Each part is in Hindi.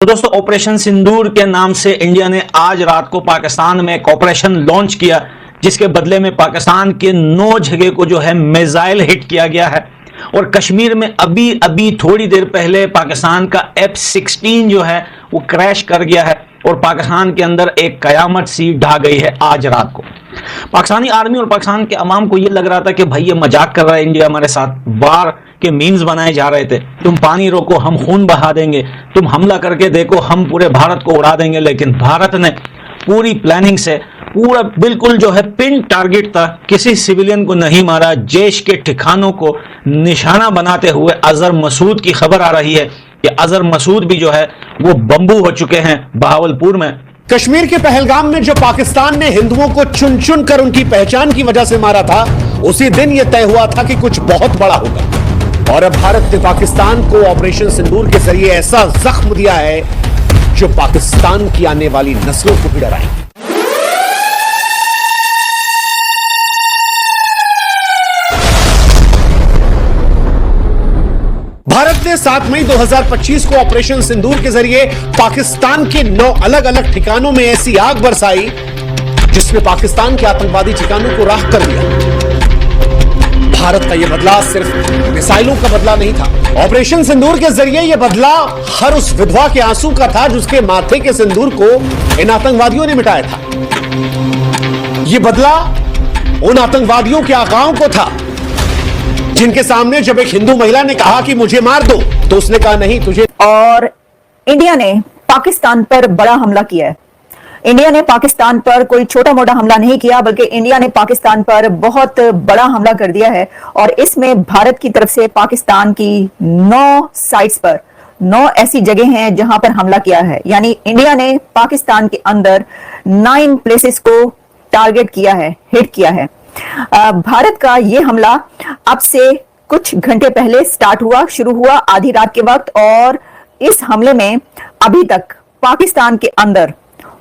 तो दोस्तों, ऑपरेशन सिंदूर के नाम से इंडिया ने आज रात को पाकिस्तान में एक ऑपरेशन लॉन्च किया, जिसके बदले में पाकिस्तान के 9 जगह को जो है मिसाइल हिट किया गया है। और कश्मीर में अभी अभी थोड़ी देर पहले पाकिस्तान का F-16 जो है वो क्रैश कर गया है और पाकिस्तान के अंदर एक कयामत सी ढा गई है आज रात को। पाकिस्तानी आर्मी और पाकिस्तान के अवाम को ये लग रहा था कि भाई ये मजाक कर रहा है इंडिया हमारे साथ, वार के मीम्स बनाए जा रहे थे, तुम पानी रोको हम खून बहा देंगे, तुम हमला करके देखो हम पूरे भारत को उड़ा देंगे। लेकिन भारत ने पूरी प्लानिंग से पूरा बिल्कुल जो है पिन टारगेट था, किसी सिविलियन को नहीं मारा, जैश के ठिकानों को निशाना बनाते हुए अजहर मसूद की खबर आ रही है कि अजहर मसूद भी जो है वो बंबू हो चुके हैं बहावलपुर में। कश्मीर के पहलगाम में जो पाकिस्तान ने हिंदुओं को चुन चुन कर उनकी पहचान की वजह से मारा था, उसी दिन यह तय हुआ था कि कुछ बहुत बड़ा होगा। और अब भारत ने पाकिस्तान को ऑपरेशन सिंदूर के जरिए ऐसा जख्म दिया है जो पाकिस्तान की आने वाली नस्लों को भी डराएगा। भारत ने 7 मई 2025 को ऑपरेशन सिंदूर के जरिए पाकिस्तान के 9 अलग अलग ठिकानों में ऐसी आग बरसाई जिसमें पाकिस्तान के आतंकवादी ठिकानों को राख कर दिया। भारत का यह बदला सिर्फ मिसाइलों का बदला नहीं था। ऑपरेशन सिंदूर के जरिए यह बदला हर उस विधवा के आंसू का था जिसके माथे के सिंदूर को इन आतंकवादियों ने मिटाया था। यह बदला उन आतंकवादियों के आकाओं को था जिनके सामने जब एक हिंदू महिला ने कहा कि मुझे मार दो, तो उसने कहा नहीं तुझे। और इंडिया ने पाकिस्तान पर बड़ा हमला किया है। इंडिया ने पाकिस्तान पर कोई छोटा मोटा हमला नहीं किया, बल्कि इंडिया ने पाकिस्तान पर बहुत बड़ा हमला कर दिया है। और इसमें भारत की तरफ से पाकिस्तान की 9 साइट्स पर 9 ऐसी जगह हैं जहां पर हमला किया है। यानी इंडिया ने पाकिस्तान के अंदर 9 प्लेसेस को टारगेट किया है, हिट किया है। भारत का यह हमला अब से कुछ घंटे पहले शुरू हुआ आधी रात के वक्त। और इस हमले में अभी तक पाकिस्तान के अंदर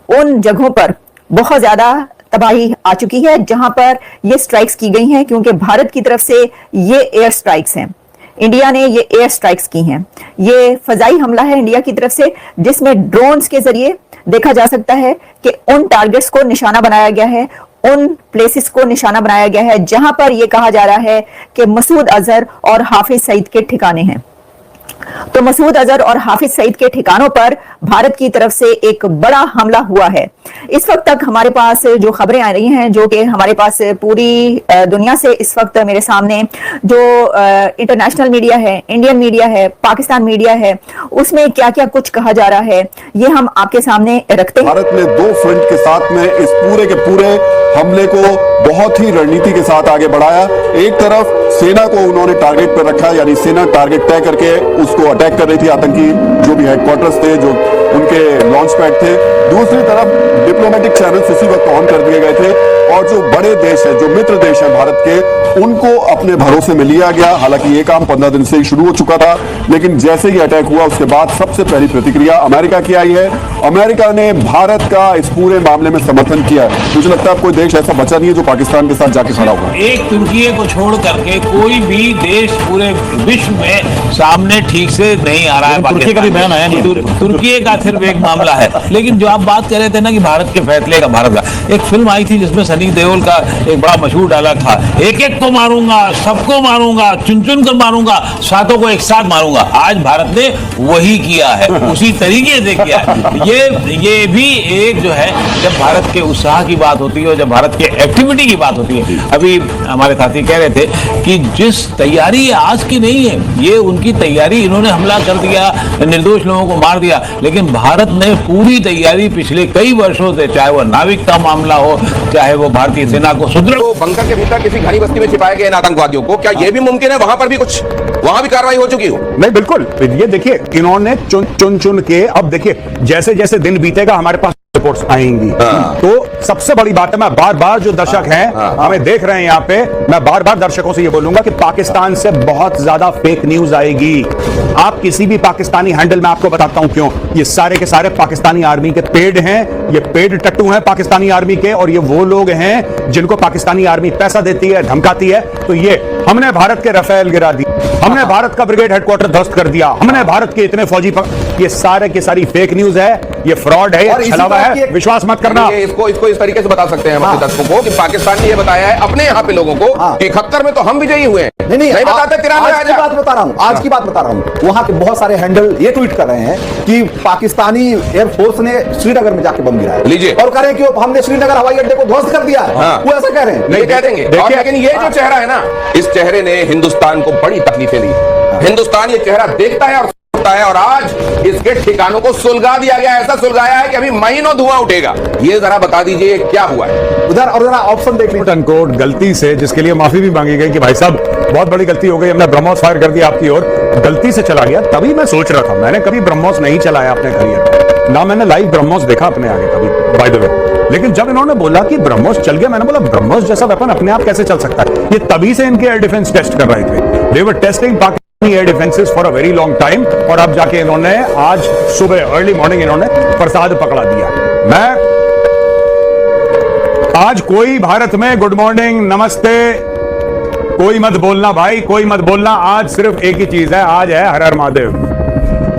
उन जगहों पर बहुत ज्यादा तबाही आ चुकी है जहां पर ये स्ट्राइक्स की गई हैं, क्योंकि भारत की तरफ से ये एयर स्ट्राइक्स हैं। इंडिया ने ये एयर स्ट्राइक्स की हैं। ये फजाई हमला है इंडिया की तरफ से, जिसमें ड्रोन्स के जरिए देखा जा सकता है कि उन टारगेट्स को निशाना बनाया गया है, उन प्लेसेस को निशाना बनाया गया है जहां पर यह कहा जा रहा है कि मसूद अजहर और हाफिज सईद के ठिकाने हैं। तो मसूद अजहर और हाफिज सईद के ठिकानों पर भारत की तरफ से एक बड़ा हमला हुआ है। इस वक्त तक हमारे पास जो खबरें आ रही हैं, जो कि हमारे पास पूरी दुनिया से इस वक्त मेरे सामने जो इंटरनेशनल मीडिया है, इंडियन मीडिया है, पाकिस्तान मीडिया है, उसमें क्या क्या कुछ कहा जा रहा है ये हम आपके सामने रखते हैं। भारत ने 2 फ्रंट के साथ में इस पूरे के पूरे हमले को बहुत ही रणनीति के साथ आगे बढ़ाया। एक तरफ सेना को उन्होंने टारगेट पर रखा, यानी सेना टारगेट तय करके उसको अटैक कर रही थी, आतंकी जो भी हेडक्वार्टर्स थे, जो उनके लॉन्च पैड थे। दूसरी तरफ डिप्लोमेटिक चैनल्स उसी वक्त ऑन कर दिए गए थे और जो बड़े देश हैं, जो मित्र देश हैं भारत के, उनको अपने भरोसे में लिया गया। हालांकि ये काम 15 दिन से ही शुरू हो चुका था, लेकिन जैसे ही अटैक हुआ उसके बाद सबसे पहली प्रतिक्रिया अमेरिका की आई है। अमेरिका ने भारत का इस पूरे मामले में समर्थन किया है। मुझे लगता है कोई देश ऐसा बचा नहीं है जो पाकिस्तान के साथ जाके खड़ा होगा। एक तुर्की को छोड़ करके कोई भी देश पूरे विश्व में सामने ठीक से नहीं आ रहा है। तुर्की का भी बयान आया नहीं, तुर्की का सिर्फ एक मामला है। लेकिन जो आप बात कर रहे थे ना कि भारत के फैसले का, भारत का एक फिल्म आई थी जिसमें सनी देओल का एक बड़ा मशहूर डायलॉग था, एक एक को मारूंगा, सबको मारूंगा, चुन चुन कर मारूंगा, सातों को एक साथ मारूंगा। आज भारत ने वही किया है, उसी तरीके से किया है। ये भी एक जो है, जब भारत के उत्साह की बात होती है और जब भारत के एक्टिविटी की बात होती है, अभी हमारे साथी कह रहे थे कि जिस तैयारी आज की नहीं है, ये उनकी तैयारी, इन्होंने हमला कर दिया, निर्दोष लोगों को मार दिया, लेकिन भारत ने पूरी तैयारी पिछले कई वर्षों से, चाहे वो नाविक का मामला हो, चाहे वो भारतीय सेना को सुदृढ़। तो बंकर के भीतर किसी घनी बस्ती में छिपाए गए आतंकवादियों को, क्या यह भी मुमकिन है वहां पर भी कुछ, वहां भी कार्रवाई हो चुकी हो? नहीं, बिल्कुल। ये देखिए इन्होंने चुन चुन के, अब देखिए जैसे जैसे दिन बीतेगा हमारे पास रिपोर्ट्स आएंगी। तो सबसे बड़ी बात है, मैं बार बार जो दर्शक हैं हमें देख रहे हैं यहाँ पे, मैं बार बार दर्शकों से ये बोलूंगा कि पाकिस्तान से बहुत ज्यादा फेक न्यूज आएगी। आप किसी भी पाकिस्तानी हैंडल में, आपको बताता हूं क्यों, ये सारे के सारे पाकिस्तानी आर्मी के पेड हैं, ये पेड टट्टू हैं पाकिस्तानी आर्मी के, और ये वो लोग हैं जिनको पाकिस्तानी आर्मी पैसा देती है, धमकाती है। तो ये हमने भारत के राफेल गिरा दी, हमने भारत का ब्रिगेड हेडक्वार्टर ध्वस्त कर दिया, हमने भारत के इतने फौजी ये सारे की सारी फेक न्यूज है, ये फ्रॉड है, और ये इसी छलावा बात की है, विश्वास मत करना। इसको इस तरीके से बता सकते हैं हमारे दर्शकों को कि पाकिस्तान ने ये बताया है अपने यहाँ पे लोगों को कि 71 में तो हम विजयी हुए हैं, नहीं बताते 93 आज की बात बता रहा हूं, आज की बात बता रहा हूं। वहां के बहुत सारे हैंडल ये ट्वीट कर रहे हैं कि पाकिस्तानी एयरफोर्स ने श्रीनगर में जाके बम गिराया, लीजिए, और कह रहे हैं कि हमने श्रीनगर हवाई अड्डे को ध्वस्त कर दिया है। वो ऐसा कह रहे हैं, नहीं कह देंगे। और लेकिन ये जो चेहरा है ना, इस चेहरे ने हिंदुस्तान को बड़ी तकलीफें दी। हिंदुस्तान ये चेहरा देखता है और सुनता है, और आज इसके ठिकानों को सुलगा दिया गया, ऐसा सुलगाया है कि अभी महीनों धुआं उठेगा। ये जरा बता दीजिए क्या हुआ है उधर, और जरा ऑप्शन देख लीजिए। अनकोट गलती से, जिसके लिए माफी भी मांगी गई कि भाई साहब बहुत बड़ी गलती हो गई, हमने ब्रह्मोस फायर कर दिया आपकी ओर, गलती से चला गया। तभी मैं सोच रहा था, मैंने कभी ब्रह्मोस नहीं चलाया अपने करियर में, ना मैंने लाइव ब्रह्मोस देखा अपने आगे कभी, बाय द वे। लेकिन जब इन्होंने बोला कि ब्रह्मोस चल गया, मैंने बोला ब्रह्मोस जैसा वेपन अपने आप कैसे चल सकता है। ये तभी से इनके एयर डिफेंस टेस्ट कर रहे थे, they were testing Pakistani air defences for a very long time, और अब जाके इन्होंने आज सुबह अर्ली मॉर्निंग इन्होंने प्रसाद पकड़ा दिया। मैं आज कोई भारत में गुड मॉर्निंग नमस्ते कोई मत बोलना भाई, कोई मत बोलना। आज सिर्फ एक ही चीज है, आज है हर हर महादेव।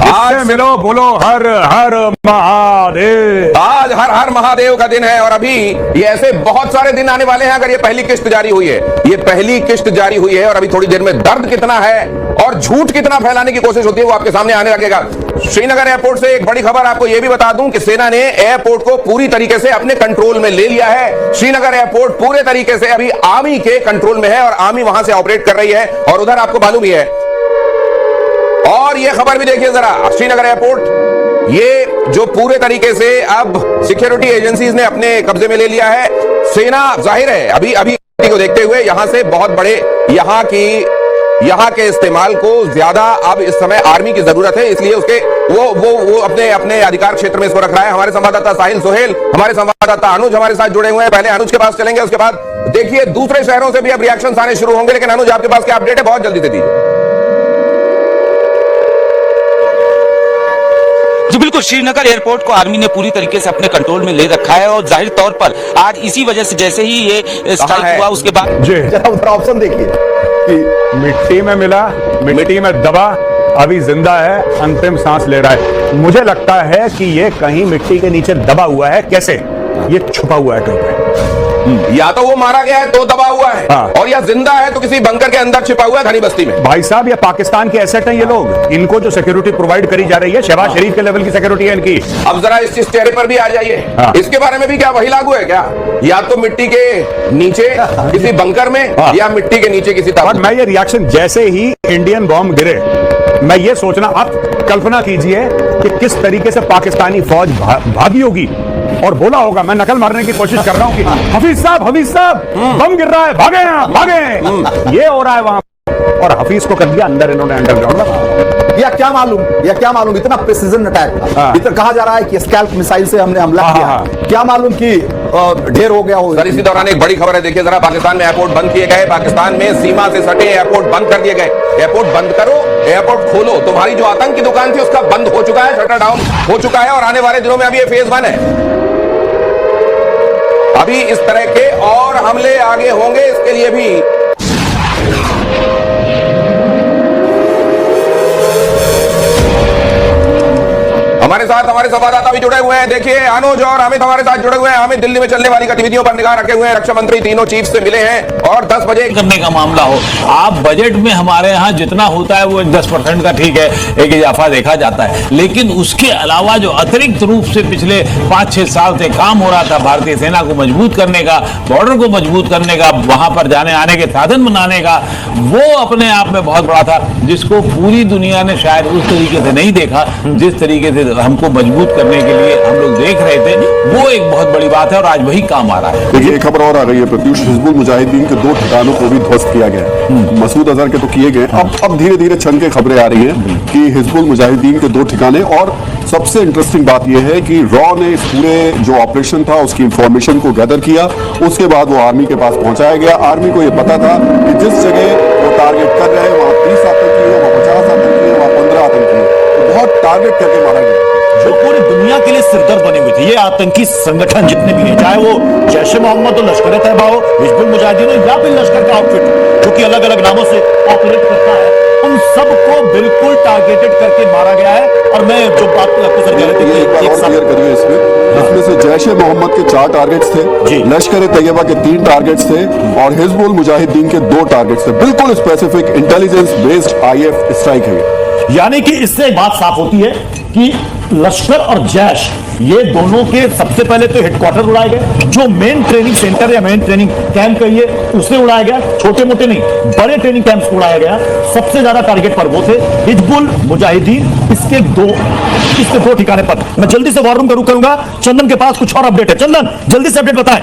आज मिलो बोलो हर हर महादेव। आज हर हर महादेव का दिन है, और अभी ये ऐसे बहुत सारे दिन आने वाले हैं। अगर ये पहली किस्त जारी हुई है, ये पहली किस्त जारी हुई है, और अभी थोड़ी देर में दर्द कितना है और झूठ कितना फैलाने की कोशिश होती है वो आपके सामने आने लगेगा। श्रीनगर एयरपोर्ट से एक बड़ी खबर आपको यह भी बता दूं कि सेना ने एयरपोर्ट को पूरी तरीके से अपने कंट्रोल में ले लिया है। श्रीनगर एयरपोर्ट पूरे तरीके से अभी आर्मी के कंट्रोल में है, और आर्मी वहां से ऑपरेट कर रही है। और उधर आपको मालूम ही है, और ये खबर भी देखिए जरा, श्रीनगर एयरपोर्ट ये जो पूरे तरीके से अब सिक्योरिटी एजेंसीज ने अपने कब्जे में ले लिया है। सेना जाहिर है अभी को देखते हुए यहां से बहुत बड़े यहां के इस्तेमाल को ज्यादा अब इस समय आर्मी की जरूरत है, इसलिए उसके वो अपने अधिकार क्षेत्र में इसको रख रहा है। हमारे संवाददाता साहिल सोहेल, हमारे संवाददाता अनुज हमारे साथ जुड़े हुए हैं। पहले अनुज के पास चलेंगे, उसके बाद देखिए दूसरे शहरों से भी अब रिएक्शन आने शुरू होंगे। लेकिन अनुज, आपके पास क्या अपडेट है, बहुत जल्दी से दीजिए। जी बिल्कुल, श्रीनगर एयरपोर्ट को आर्मी ने पूरी तरीके से अपने कंट्रोल में ले रखा है, और जाहिर तौर पर आज इसी वजह से जैसे ही ये स्ट्राइक हुआ उसके बाद जरा ऑप्शन देखिए कि मिट्टी में मिला, मिट्टी में दबा, अभी जिंदा है, अंतिम सांस ले रहा है। मुझे लगता है कि ये कहीं मिट्टी के नीचे दबा हुआ है। कैसे? ये छुपा हुआ है कहीं पे। या तो वो मारा गया है तो दबा हुआ है, और या जिंदा है तो किसी बंकर के अंदर छिपा हुआ है घनी बस्ती में। भाई साहब, ये पाकिस्तान के एसेट हैं ये लोग, इनको जो सिक्योरिटी प्रोवाइड करी जा रही है शहबाज शरीफ के लेवल की सिक्योरिटी है इनकी। अब जरा इस चेहरे पर भी आ जाइए, इसके बारे में भी क्या वही लागू है क्या? या तो मिट्टी के नीचे किसी बंकर में, या मिट्टी के नीचे किसी ताबूत। मैं ये रिएक्शन, जैसे ही इंडियन बॉम्ब गिरे, मैं ये सोचना, आप कल्पना कीजिए कि किस तरीके से पाकिस्तानी फौज भागी होगी और बोला होगा, मैं नकल मारने की कोशिश कर रहा हूं कि हफीज साहब बम गिर रहा है, भागे यहाँ भागे। ये हो रहा है वहां, और हफीज को कर दिया अंदर इन्होंने अंडरग्राउंड में। या क्या मालूम इतना प्रिसीजन अटैक था। इतना कहा जा रहा है कि स्कैल्प मिसाइल से हमने हमला किया। क्या मालूम कि ढेर हो गया हो। सर, इसी दौरान एक बड़ी खबर है, देखिए जरा, पाकिस्तान में एयरपोर्ट बंद किए गए, पाकिस्तान में सीमा से सटे एयरपोर्ट बंद कर दिए गए। एयरपोर्ट बंद करो, एयरपोर्ट खोलो, तुम्हारी जो आतंक की दुकान थी उसका बंद हो चुका है, शटर डाउन हो चुका है, और आने वाले दिनों में अभी ये फेज 1 है। अभी इस तरह के और हमले आगे होंगे, इसके लिए भी हमारे साथ हमारे संवाददाता भी जुड़े हुए हैं। देखिए अनुज और अमित हमारे साथ जुड़े हुए हैं। अमित, दिल्ली में चलने वाली गतिविधियों पर निगाह रखे हुए हैं, रक्षा मंत्री तीनों चीफ से मिले हैं, और 10 बजे करने का मामला हो। आप बजट में हमारे यहाँ जितना होता है वो 10% का ठीक है, एक इजाफा देखा जाता है, लेकिन उसके अलावा जो अतिरिक्त रूप से पिछले 5-6 साल से काम हो रहा था भारतीय सेना को मजबूत करने का, बॉर्डर को मजबूत करने का, वहां पर जाने आने के साधन बनाने का, वो अपने आप में बहुत बड़ा था, जिसको पूरी दुनिया ने शायद उस तरीके से नहीं देखा जिस तरीके से हमको मजबूत करने के लिए हम लोग देख रहे थे। वो एक बहुत बड़ी बात है, और आज वही काम आ रहा है। देखिए, एक खबर और आ गई है प्रत्युष, हिजबुल मुजाहिदीन के 2 ठिकानों को भी ध्वस्त किया गया है। मसूद अजहर के तो किए गए, अब धीरे धीरे छन के खबरें आ रही हैं कि हिजबुल मुजाहिदीन के 2 ठिकाने। और सबसे इंटरेस्टिंग बात यह है कि रॉ ने इस पूरे जो ऑपरेशन था उसकी इंफॉर्मेशन को गैदर किया, उसके बाद वो आर्मी के पास पहुंचाया गया। आर्मी को यह पता था कि जिस जगह वो टारगेट कर रहे हैं वहां 30 आतंकी है, वहां 50 आतंकी है, वहां 15 आतंकी है, तो बहुत टारगेट करके मारा गया। जो पूरी दुनिया के लिए सिरदर्द बने हुए थे ये आतंकी संगठन जितने भी हैं, चाहे वो जैश ए मोहम्मद हो, लश्कर ए तैयबा हो, हिजबुल मुजाहिदीन हो, या फिर लश्कर का आउटफिट हो, जो कि अलग अलग नामों से ऑपरेट करता है, उन सबको बिल्कुल टारगेटेड करके मारा गया है। और मैं जो बात आपको सर कह रहे थे ये एक बार और क्लियर करिए इसमें से जैश-ए-मोहम्मद के 4 टारगेट्स थे, लश्कर-ए-तैयबा के 3 टारगेट्स थे और हिजबुल मुजाहिदीन के 2 टारगेट्स थे। बिल्कुल specific intelligence based if strike है। यानी कि इससे एक बात साफ होती है कि लश्कर और जैश ये दोनों के सबसे पहले तो हेडक्वार्टर उड़ाए गए, जो मेन ट्रेनिंग सेंटर या मेन ट्रेनिंग कैंप कहिए उसे उड़ाया गया, छोटे मोटे नहीं बड़े ट्रेनिंग कैंप्स उड़ाया गया। सबसे ज्यादा टारगेट पर वो थे हिजबुल मुजाहिदीन, इसके दो ठिकाने पर। मैं जल्दी से वॉर रूम करूंगा, चंदन के पास कुछ और अपडेट है। चंदन जल्दी से अपडेट बताएं।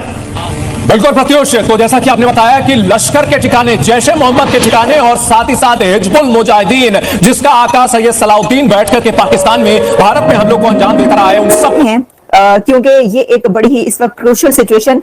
बिल्कुल प्रत्युष, तो जैसा कि आपने बताया कि लश्कर के ठिकाने, जैश-ए-मोहम्मद के ठिकाने और साथ ही साथ हिजबुल मुजाहिदीन जिसका आका सैयद सलाउद्दीन बैठ करके पाकिस्तान में भारत में हमलों को अंजाम देकर आए, उन सब हैं क्योंकि ये एक बड़ी ही इस वक्त क्रूशियल सिचुएशन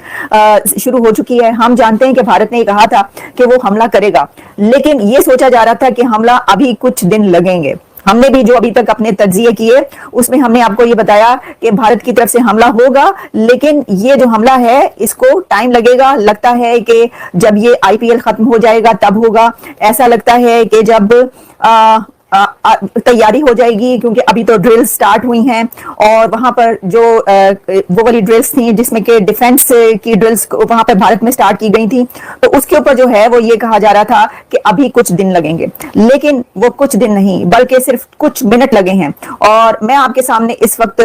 शुरू हो चुकी है। हम जानते हैं कि भारत ने कहा था कि वो हमला करेगा, लेकिन ये सोचा जा रहा था कि हमला अभी कुछ दिन लगेंगे। हमने भी जो अभी तक अपने तज्जिए किए उसमें हमने आपको ये बताया कि भारत की तरफ से हमला होगा, लेकिन ये जो हमला है इसको टाइम लगेगा। लगता है कि जब ये आईपीएल खत्म हो जाएगा तब होगा, ऐसा लगता है कि जब तैयारी हो जाएगी, क्योंकि अभी तो ड्रिल स्टार्ट हुई हैं और वहां पर जो वो वाली ड्रिल्स थी जिसमें कि डिफेंस की ड्रिल्स वहां पर भारत में स्टार्ट की गई थी, तो उसके ऊपर जो है वो ये कहा जा रहा था कि अभी कुछ दिन लगेंगे, लेकिन वो कुछ दिन नहीं बल्कि सिर्फ कुछ मिनट लगे हैं। और मैं आपके सामने इस वक्त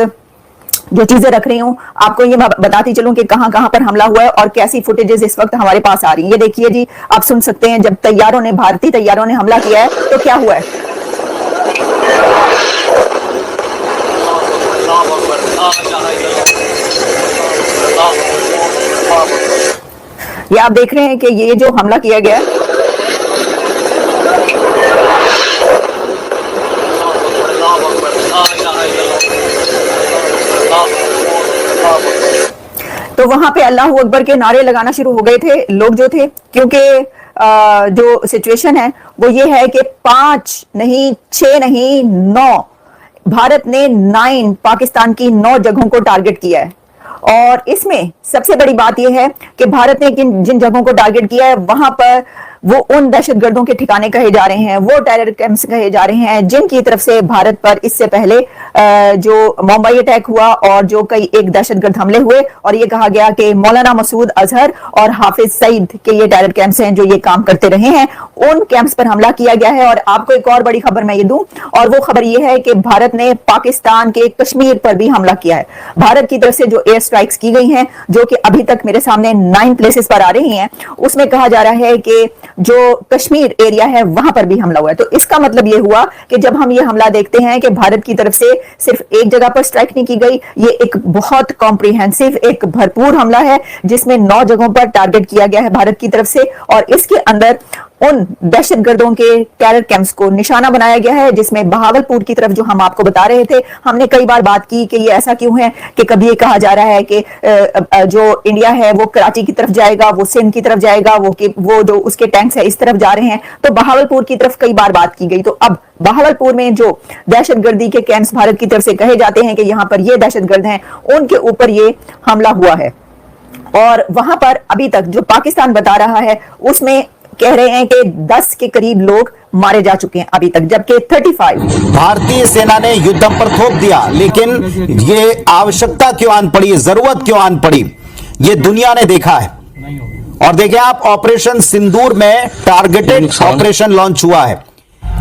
जो चीजें रख रही हूं आपको ये बताती चलूं कि कहां कहां पर हमला हुआ है और कैसी फुटेजेस इस वक्त हमारे पास आ रही है। ये देखिए जी, आप सुन सकते हैं जब भारतीय तैयारों ने हमला किया है तो क्या हुआ है। ये आप देख रहे हैं कि ये जो हमला किया गया तो वहां पे अल्लाह अकबर के नारे लगाना शुरू हो गए थे लोग जो थे, क्योंकि जो सिचुएशन है वो ये है कि 5 नहीं 6 नहीं 9 भारत ने 9 पाकिस्तान की 9 जगहों को टारगेट किया है। और इसमें सबसे बड़ी बात यह है कि भारत ने जिन जगहों को टारगेट किया है वहां पर वो उन दहशतगर्दों के ठिकाने कहे जा रहे हैं, वो टेरर कैंप्स कहे जा रहे हैं जिनकी तरफ से भारत पर इससे पहले जो मुंबई अटैक हुआ और जो कई एक दहशतगर्द हमले हुए और ये कहा गया कि मौलाना मसूद अजहर और हाफिज सईद के ये टेरर कैंप्स हैं जो ये काम करते रहे हैं, उन कैंप्स पर हमला किया गया है। और आपको एक और बड़ी खबर मैं ये दूं, और वो खबर ये है कि भारत ने पाकिस्तान के कश्मीर पर भी हमला किया है। भारत की तरफ से जो एयर स्ट्राइक्स की गई हैं, जो कि अभी तक मेरे सामने 9 प्लेसेस पर आ रही हैं, उसमें कहा जा रहा है कि जो कश्मीर एरिया है वहां पर भी हमला हुआ है। तो इसका मतलब ये हुआ कि जब हम ये हमला देखते हैं कि भारत की तरफ से सिर्फ एक जगह पर स्ट्राइक नहीं की गई, ये एक बहुत कॉम्प्रिहेंसिव, एक भरपूर हमला है जिसमें 9 जगहों पर टारगेट किया गया है भारत की तरफ से। और इसके अंदर उन दहशतगर्दों के टेरर कैंप्स को निशाना बनाया गया है, जिसमें बहावलपुर की तरफ जो हम आपको बता रहे थे, हमने कई बार बात की कि ये ऐसा क्यों है कि कभी ये कहा जा रहा है कि जो इंडिया है वो कराची की तरफ जाएगा, वो सिंध की तरफ जाएगा, वो जो उसके टैंक्स है इस तरफ जा रहे हैं, तो बहावलपुर की तरफ कई बार बात की गई। तो अब बहावलपुर में जो दहशतगर्दी के कैंप्स भारत की तरफ से कहे जाते हैं कि यहां पर ये दहशतगर्द हैं, उनके ऊपर ये हमला हुआ है। और वहां पर अभी तक जो पाकिस्तान बता रहा है उसमें कह रहे हैं कि 10 के करीब लोग मारे जा चुके हैं अभी तक, जबकि 35 भारतीय सेना ने युद्धम पर थोप दिया, लेकिन ये आवश्यकता क्यों आन पड़ी, जरूरत क्यों आन पड़ी, ये दुनिया ने देखा है। और देखिए आप, ऑपरेशन सिंदूर में टारगेटेड ऑपरेशन लॉन्च हुआ है।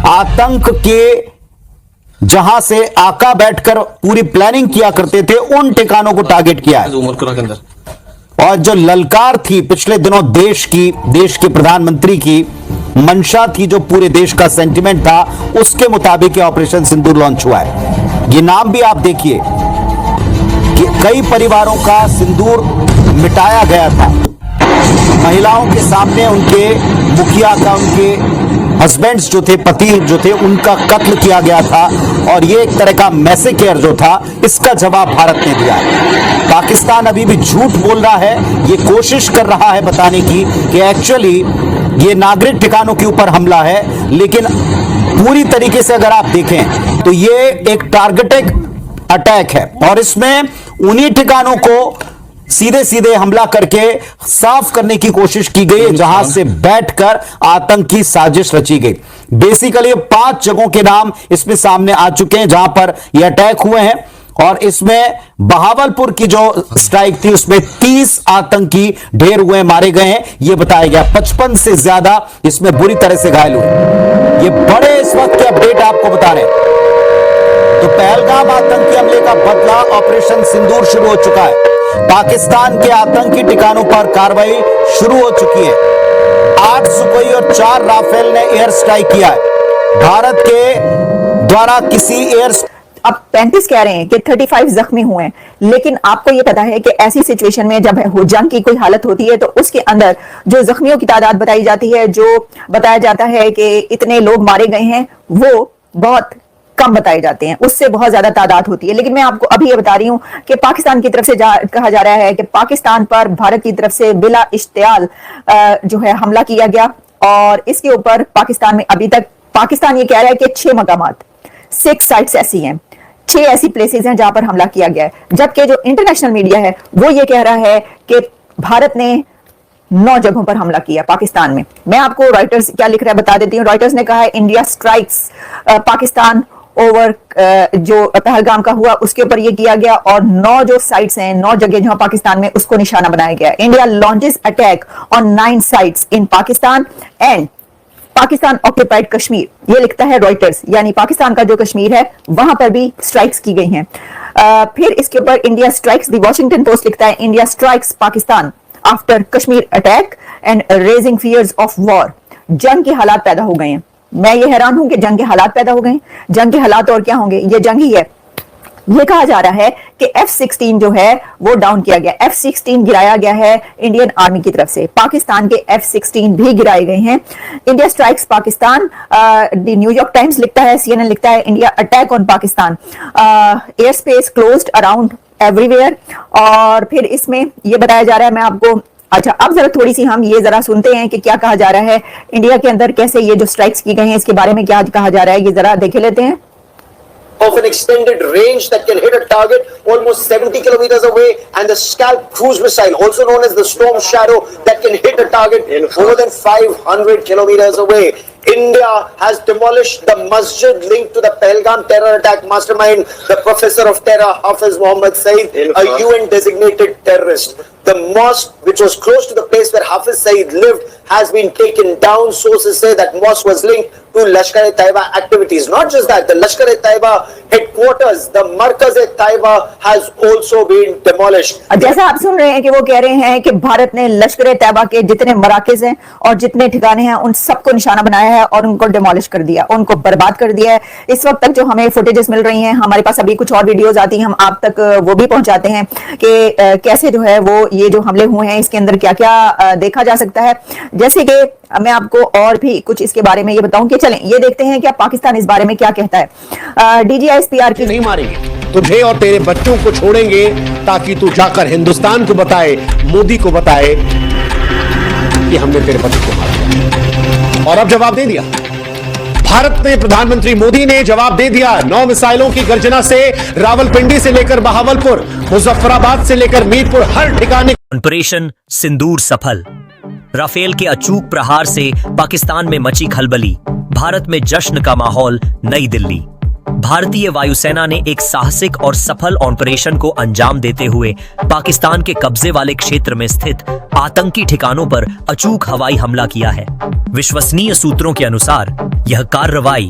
आतंक के जहां से आका बैठकर पूरी प्लानिंग किया करते थे उन ठिकानों को टारगेट किया है। और जो ललकार थी पिछले दिनों देश के प्रधानमंत्री की मंशा थी, जो पूरे देश का सेंटिमेंट था, उसके मुताबिक ऑपरेशन सिंदूर लॉन्च हुआ है। ये नाम भी आप देखिए कि कई परिवारों का सिंदूर मिटाया गया था, महिलाओं के सामने उनके मुखिया का, उनके हस्बैंड्स जो थे, पति जो थे, उनका कत्ल किया गया था। और ये एक तरह का मैसेकेयर जो था, इसका जवाब भारत ने दिया। पाकिस्तान अभी भी झूठ बोल रहा है, ये कोशिश कर रहा है बताने की कि एक्चुअली ये नागरिक ठिकानों के ऊपर हमला है, लेकिन पूरी तरीके से अगर आप देखें तो ये एक टारगेटेड अटैक है और इसमें उन्हीं ठिकानों को सीधे सीधे हमला करके साफ करने की कोशिश की गई, जहां से बैठकर आतंकी साजिश रची गई। बेसिकली 5 जगहों के नाम इसमें सामने आ चुके हैं जहां पर यह अटैक हुए हैं, और इसमें बहावलपुर की जो स्ट्राइक थी उसमें 30 आतंकी ढेर हुए, मारे गए हैं यह बताया गया। 55 से ज्यादा इसमें बुरी तरह से घायल हुए। ये बड़े इस वक्त के अपडेट आपको बता रहे हैं। तो पहलगाम आतंकी हमले का बदला ऑपरेशन सिंदूर शुरू हो चुका है। पाकिस्तान के आतंकी ठिकानों पर कार्रवाई शुरू हो चुकी है। 8 सुकोई और 4 राफेल ने एयर स्ट्राइक किया है। भारत के द्वारा किसी एयर अब 35 कह रहे हैं कि 35 जख्मी हुए हैं, लेकिन आपको यह पता है कि ऐसी सिचुएशन में जब जंग की कोई हालत होती है तो उसके अंदर जो जख्मियों की तादाद बताई जाती है, जो बताया जाता है कि इतने लोग मारे गए हैं, वो बहुत कम बताए जाते हैं, उससे बहुत ज्यादा तादाद होती है। लेकिन मैं आपको अभी ये बता रही हूं कि पाकिस्तान की तरफ से कहा जा रहा है कि पाकिस्तान पर भारत की तरफ से बिला इश्तियाल जो है हमला किया गया, और इसके ऊपर पाकिस्तान में अभी तक पाकिस्तान ये कह रहा है कि 6 मकामात, 6 साइट्स ऐसी हैं, 6 ऐसी प्लेसेस हैं जहां पर हमला किया गया है। जबकि जो इंटरनेशनल मीडिया है वो ये कह रहा है कि भारत ने 9 जगहों पर हमला किया पाकिस्तान में। मैं आपको रॉयटर्स क्या लिख रहा है बता देती हूँ। रॉयटर्स ने कहा है इंडिया स्ट्राइक्स पाकिस्तान ओवर जो पहलगाम का हुआ उसके ऊपर ये किया गया, और 9 जो साइट्स हैं, 9 जगह जहां पाकिस्तान में, उसको निशाना बनाया गया। India launches attack on 9 sites in Pakistan and Pakistan occupied Kashmir, ये लिखता है रॉयटर्स, यानी पाकिस्तान का जो कश्मीर है वहां पर भी स्ट्राइक्स की गई हैं। फिर इसके ऊपर India strikes, the Washington Post लिखता है India strikes Pakistan after Kashmir attack and raising fears of war. जंग के हालात पैदा हो गए हैं। मैं ये हैरान हूं कि जंग के हालात पैदा हो गए। जंग के हालात और क्या होंगे, ये जंग ही है। ये कहा जा रहा है कि F-16 जो है वो डाउन किया गया, F-16 गिराया गया है इंडियन आर्मी की तरफ से। पाकिस्तान के F-16 भी गिराए गए हैं। India strikes Pakistan, the New York times लिखता है, CNN लिखता है India attack on Pakistan, air space closed around everywhere. और फिर इसमें ये बताया जा रहा है, मैं आपको अच्छा अब जरा थोड़ी सी हम ये जरा सुनते हैं कि क्या कहा जा रहा है इंडिया के अंदर, कैसे ये जो स्ट्राइक्स की गई हैं इसके बारे में क्या कहा जा रहा है, ये जरा देखे लेते हैं। Of an extended range that can hit a target almost 70 kilometers away, and the Scalp cruise missile, also known as the Storm Shadow, that can hit a target more than 500 kilometers away. India has demolished the masjid linked to the Pahalgam terror attack mastermind, the professor of terror Hafiz Mohammed Saeed, a UN designated terrorist. The mosque, which was close to the place where Hafiz Saeed lived, has been taken down. Sources say that mosque was linked to Lashkar-e-Taiba activities. Not just that, the Lashkar-e-Taiba headquarters, the Markaz-e-Taiba, has also been demolished. जैसा आप सुन रहे हैं कि वो कह रहे हैं कि भारत ने लश्कर-ए-तैयबा के जितने मराकज हैं और जितने ठिकाने हैं उन सबको निशाना बनाया है और उनको डिमोलिश कर दिया, उनको बर्बाद कर दिया है। इस वक्त तक जो हमें फुटेजेस मिल रही हैं, हमारे पास अभी कुछ और वीडियोस आती हैं, हम आप तक वो भी पहुंचाते हैं कि कैसे जो है वो ये जो हमले हुए हैं इसके अंदर क्या क्या देखा जा सकता है। जैसे कि मैं आपको और भी कुछ इसके बारे में ये बताऊं कि चलें ये देखते हैं कि पाकिस्तान इस बारे में क्या कहता है। DGISPR की नहीं मारेंगे तुझे और तेरे बच्चों को छोड़ेंगे ताकि तू जाकर हिंदुस्तान को बताए, मोदी को बताए कि हमने तेरे बच्चों को मारा। और अब जवाब दे दिया भारत ने, प्रधानमंत्री मोदी ने जवाब दे दिया। 9 मिसाइलों की गर्जना से रावलपिंडी से लेकर बहावलपुर, मुजफ्फराबाद से लेकर मीरपुर, हर ठिकाने ऑपरेशन सिंदूर सफल। राफेल के अचूक प्रहार से पाकिस्तान में मची खलबली, भारत में जश्न का माहौल। नई दिल्ली, भारतीय वायुसेना ने एक साहसिक और सफल ऑपरेशन को अंजाम देते हुए पाकिस्तान के कब्जे वाले क्षेत्र में स्थित आतंकी ठिकानों पर अचूक हवाई हमला किया है। विश्वसनीय सूत्रों के अनुसार यह कार्रवाई,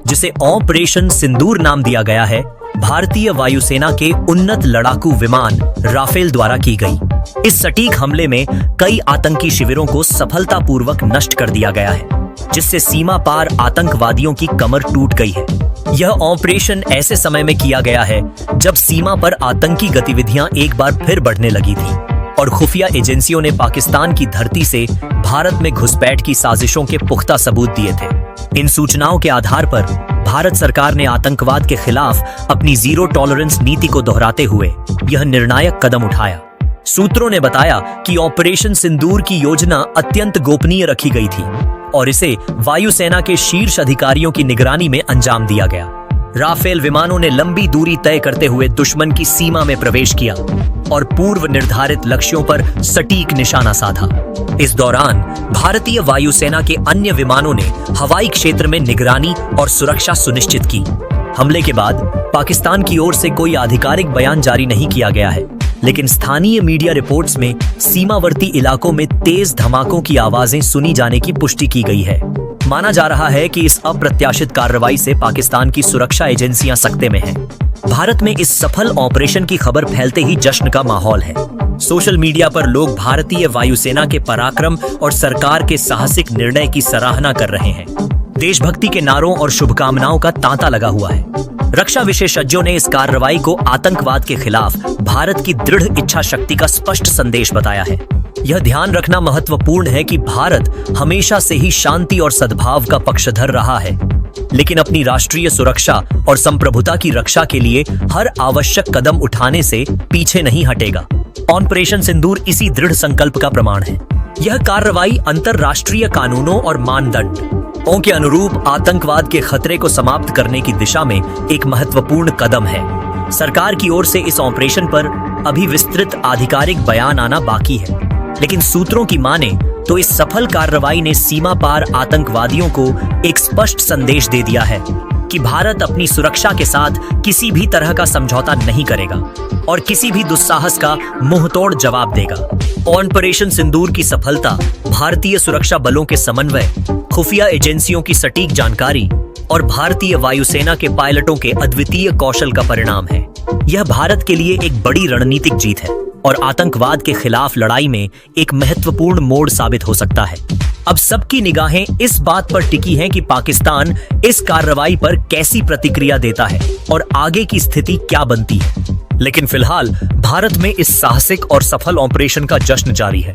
जिसे ऑपरेशन सिंदूर नाम दिया गया है, भारतीय वायुसेना के उन्नत लड़ाकू विमान राफेल द्वारा की गई। इस सटीक हमले में कई आतंकी शिविरों को सफलतापूर्वक नष्ट कर दिया गया है, जिससे सीमा पार आतंकवादियों की कमर टूट गई है। यह ऑपरेशन ऐसे समय में किया गया है जब सीमा पर आतंकी गतिविधियां एक बार फिर बढ़ने लगी थी और खुफिया एजेंसियों ने पाकिस्तान की धरती से भारत में घुसपैठ की साजिशों के पुख्ता सबूत दिए थे। इन सूचनाओं के आधार पर भारत सरकार ने आतंकवाद के खिलाफ अपनी जीरो टॉलरेंस नीति को दोहराते हुए यह निर्णायक कदम उठाया। सूत्रों ने बताया कि ऑपरेशन सिंदूर की योजना अत्यंत गोपनीय रखी गई थी और इसे वायुसेना के शीर्ष अधिकारियों की निगरानी में अंजाम दिया गया। राफेल विमानों ने लंबी दूरी तय करते हुए दुश्मन की सीमा में प्रवेश किया और पूर्व निर्धारित लक्ष्यों पर सटीक निशाना साधा। इस दौरान भारतीय वायुसेना के अन्य विमानों ने हवाई क्षेत्र में निगरानी और सुरक्षा सुनिश्चित की। हमले के बाद पाकिस्तान की ओर से कोई आधिकारिक बयान जारी नहीं किया गया है, लेकिन स्थानीय मीडिया रिपोर्ट्स में सीमावर्ती इलाकों में तेज धमाकों की आवाजें सुनी जाने की पुष्टि की गई है। माना जा रहा है कि इस अप्रत्याशित कार्रवाई से पाकिस्तान की सुरक्षा एजेंसियां सकते में हैं। भारत में इस सफल ऑपरेशन की खबर फैलते ही जश्न का माहौल है। सोशल मीडिया पर लोग भारतीय वायुसेना के पराक्रम और सरकार के साहसिक निर्णय की सराहना कर रहे हैं। देशभक्ति के नारों और शुभकामनाओं का तांता लगा हुआ है। रक्षा विशेषज्ञों ने इस कार्रवाई को आतंकवाद के खिलाफ भारत की दृढ़ इच्छा शक्ति का स्पष्ट संदेश बताया है। यह ध्यान रखना महत्वपूर्ण है कि भारत हमेशा से ही शांति और सद्भाव का पक्षधर रहा है, लेकिन अपनी राष्ट्रीय सुरक्षा और संप्रभुता की रक्षा के लिए हर आवश्यक कदम उठाने से पीछे नहीं हटेगा। ऑपरेशन सिंदूर इसी दृढ़ संकल्प का प्रमाण है। यह कार्रवाई अंतरराष्ट्रीय कानूनों और मानदंडों के अनुरूप आतंकवाद के खतरे को समाप्त करने की दिशा में एक महत्वपूर्ण कदम है। सरकार की ओर से इस ऑपरेशन पर अभी विस्तृत आधिकारिक बयान आना बाकी है, लेकिन सूत्रों की माने तो इस सफल कार्रवाई ने सीमा पार आतंकवादियों को एक स्पष्ट संदेश दे दिया है कि भारत अपनी सुरक्षा के साथ किसी भी तरह का समझौता नहीं करेगा और किसी भी दुस्साहस का मुंहतोड़ जवाब देगा। ऑपरेशन सिंदूर की सफलता भारतीय सुरक्षा बलों के समन्वय, खुफिया एजेंसियों की सटीक जानकारी और भारतीय वायुसेना के पायलटों के अद्वितीय कौशल का परिणाम है। यह भारत के लिए एक बड़ी रणनीतिक जीत है और आतंकवाद के खिलाफ लड़ाई में एक महत्वपूर्ण मोड़ साबित हो सकता है। अब सबकी निगाहें इस बात पर टिकी हैं कि पाकिस्तान इस कार्रवाई पर कैसी प्रतिक्रिया देता है और आगे की स्थिति क्या बनती है। लेकिन फिलहाल भारत में इस साहसिक और सफल ऑपरेशन का जश्न जारी है।